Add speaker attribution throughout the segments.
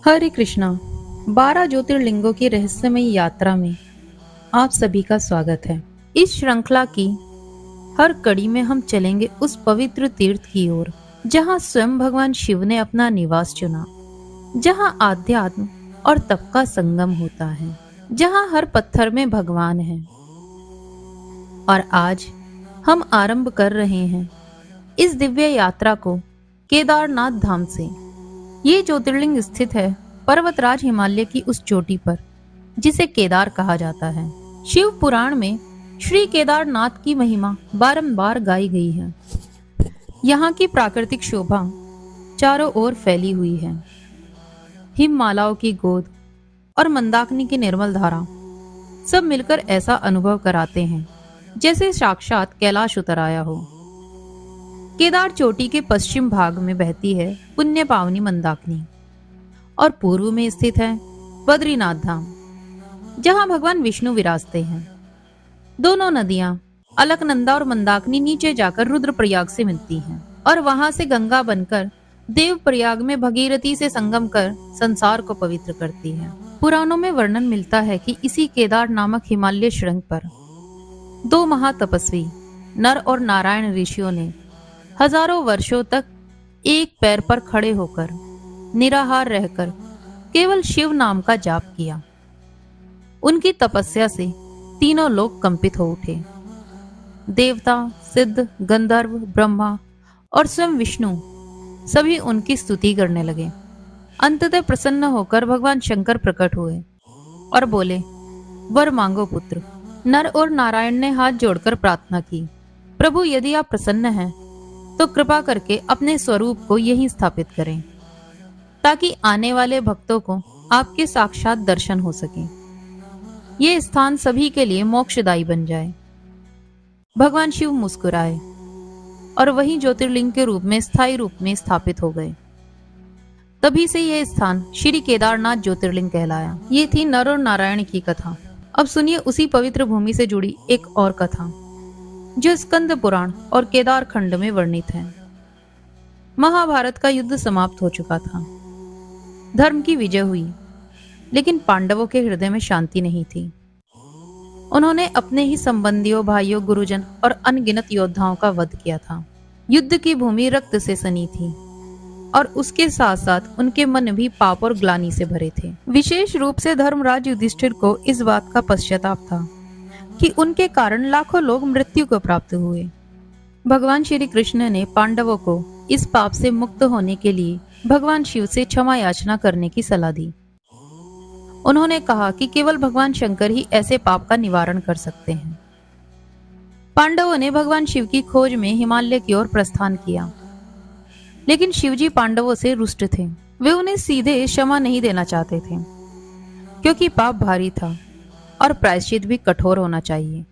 Speaker 1: हरे कृष्णा। 12 ज्योतिर्लिंगों की रहस्यमयी यात्रा में आप सभी का स्वागत है। इस श्रृंखला की हर कड़ी में हम चलेंगे उस पवित्र तीर्थ की ओर जहां स्वयं भगवान शिव ने अपना निवास चुना, जहां आध्यात्म और तप का संगम होता है, जहां हर पत्थर में भगवान है। और आज हम आरंभ कर रहे हैं इस दिव्य यात्रा को केदारनाथ धाम से। ये ज्योतिर्लिंग स्थित है पर्वतराज हिमालय की उस चोटी पर जिसे केदार कहा जाता है। शिव पुराण में श्री केदारनाथ की महिमा बारंबार गाई गई है। यहाँ की प्राकृतिक शोभा चारों ओर फैली हुई है। हिममालाओं की गोद और मंदाकिनी की निर्मल धारा सब मिलकर ऐसा अनुभव कराते हैं जैसे साक्षात कैलाश उतर आया हो। केदार चोटी के पश्चिम भाग में बहती है पुण्य पावनी मंदाकिनी और पूर्व में स्थित है बद्रीनाथ धाम, जहां भगवान विष्णु विराजते हैं। दोनों नदियां अलकनंदा और मंदाकिनी नीचे जाकर रुद्रप्रयाग से मिलती हैं और वहां से गंगा बनकर देवप्रयाग में भगीरथी से संगम कर संसार को पवित्र करती है। पुराणों में वर्णन मिलता है कि इसी केदार नामक हिमालय श्रृंग पर दो महातपस्वी नर और नारायण ऋषियों ने हजारों वर्षों तक एक पैर पर खड़े होकर निराहार रहकर केवल शिव नाम का जाप किया। उनकी तपस्या से तीनों लोग कंपित हो उठे। देवता, सिद्ध, गंधर्व, ब्रह्मा और स्वयं विष्णु सभी उनकी स्तुति करने लगे। अंततः प्रसन्न होकर भगवान शंकर प्रकट हुए और बोले, वर मांगो पुत्र। नर और नारायण ने हाथ जोड़कर प्रार्थना की, प्रभु यदि आप प्रसन्न हैं तो कृपा करके अपने स्वरूप को यहीं स्थापित करें ताकि आने वाले भक्तों को आपके साक्षात दर्शन हो सके। ये स्थान सभी के लिए मोक्षदायी बन जाए। भगवान शिव मुस्कुराए और वहीं ज्योतिर्लिंग के रूप में स्थायी रूप में स्थापित हो गए। तभी से यह स्थान श्री केदारनाथ ज्योतिर्लिंग कहलाया। ये थी नर और नारायण की कथा। अब सुनिए उसी पवित्र भूमि से जुड़ी एक और कथा जो स्कंद पुराण और केदार खंड में वर्णित है। महाभारत का युद्ध समाप्त हो चुका था। धर्म की विजय हुई, लेकिन पांडवों के हृदय में शांति नहीं थी। उन्होंने अपने ही संबंधियों, भाइयों, गुरुजन और अनगिनत योद्धाओं का वध किया था। युद्ध की भूमि रक्त से सनी थी और उसके साथ साथ उनके मन भी पाप और ग्लानि से भरे थे। विशेष रूप से धर्मराज युधिष्ठिर को इस बात का पश्चाताप था कि उनके कारण लाखों लोग मृत्यु को प्राप्त हुए। भगवान श्री कृष्ण ने पांडवों को इस पाप से मुक्त होने के लिए भगवान शिव से क्षमा याचना करने की सलाह दी। उन्होंने कहा कि केवल भगवान शंकर ही ऐसे पाप का निवारण कर सकते हैं। पांडवों ने भगवान शिव की खोज में हिमालय की ओर प्रस्थान किया, लेकिन शिवजी पांडवों से रुष्ट थे। वे उन्हें सीधे क्षमा नहीं देना चाहते थे क्योंकि पाप भारी था और प्रायश्चित भी कठोर होना चाहिए।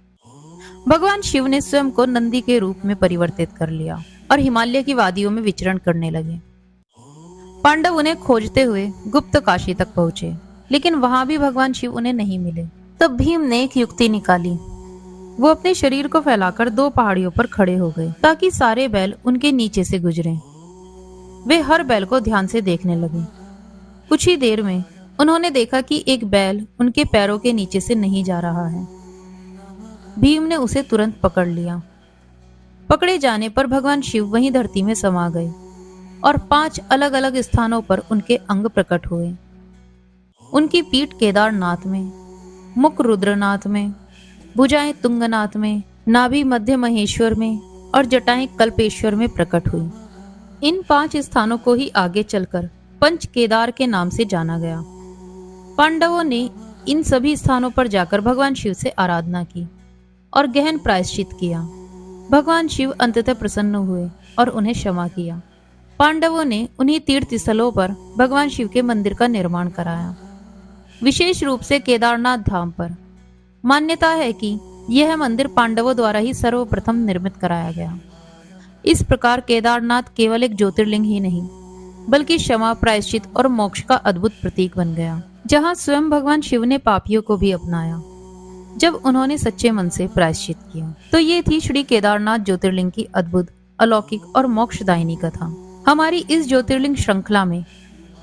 Speaker 1: भगवान शिव ने स्वयं को नंदी के रूप में परिवर्तित कर लिया और हिमालय की वादियों में विचरण करने लगे। पांडव उन्हें खोजते हुए गुप्त काशी तक पहुंचे, लेकिन वहां भी भगवान शिव उन्हें नहीं मिले। तब भीम ने एक युक्ति निकाली। वो अपने शरीर को फैलाकर दो पहाड़ियों पर खड़े हो गए ताकि सारे बैल उनके नीचे से गुजरें। वे हर बैल को ध्यान से देखने लगे। कुछ ही देर में उन्होंने देखा कि एक बैल उनके पैरों के नीचे से नहीं जा रहा है। भीम ने उसे तुरंत पकड़ लिया। पकड़े जाने पर भगवान शिव वहीं धरती में समा गए और 5 अलग अलग स्थानों पर उनके अंग प्रकट हुए। उनकी पीठ केदारनाथ में, मुख रुद्रनाथ में, भुजाएं तुंगनाथ में, नाभि मध्य महेश्वर में और जटाएं कल्पेश्वर में प्रकट हुई। इन 5 स्थानों को ही आगे चलकर पंच केदार के नाम से जाना गया। पांडवों ने इन सभी स्थानों पर जाकर भगवान शिव से आराधना की और गहन प्रायश्चित किया। भगवान शिव अंततः प्रसन्न हुए और उन्हें क्षमा किया। पांडवों ने उन्हीं तीर्थ स्थलों पर भगवान शिव के मंदिर का निर्माण कराया, विशेष रूप से केदारनाथ धाम पर। मान्यता है कि यह मंदिर पांडवों द्वारा ही सर्वप्रथम निर्मित कराया गया। इस प्रकार केदारनाथ केवल एक ज्योतिर्लिंग ही नहीं, बल्कि क्षमा, प्रायश्चित और मोक्ष का अद्भुत प्रतीक बन गया, जहां स्वयं भगवान शिव ने पापियों को भी अपनाया जब उन्होंने सच्चे मन से प्रायश्चित किया। तो ये थी श्री केदारनाथ ज्योतिर्लिंग की अद्भुत, अलौकिक और मोक्षदायिनी कथा। हमारी इस ज्योतिर्लिंग श्रृंखला में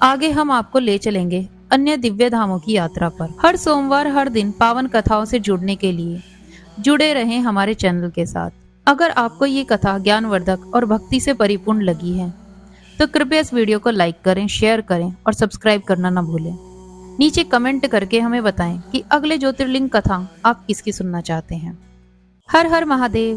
Speaker 1: आगे हम आपको ले चलेंगे अन्य दिव्य धामों की यात्रा पर। हर सोमवार हर दिन पावन कथाओं से जुड़ने के लिए जुड़े रहें हमारे चैनल के साथ। अगर आपको ये कथा ज्ञानवर्धक और भक्ति से परिपूर्ण लगी है तो कृपया इस वीडियो को लाइक करें, शेयर करें और सब्सक्राइब करना ना भूलें। नीचे कमेंट करके हमें बताएं कि अगले ज्योतिर्लिंग कथा आप किसकी सुनना चाहते हैं। हर हर महादेव।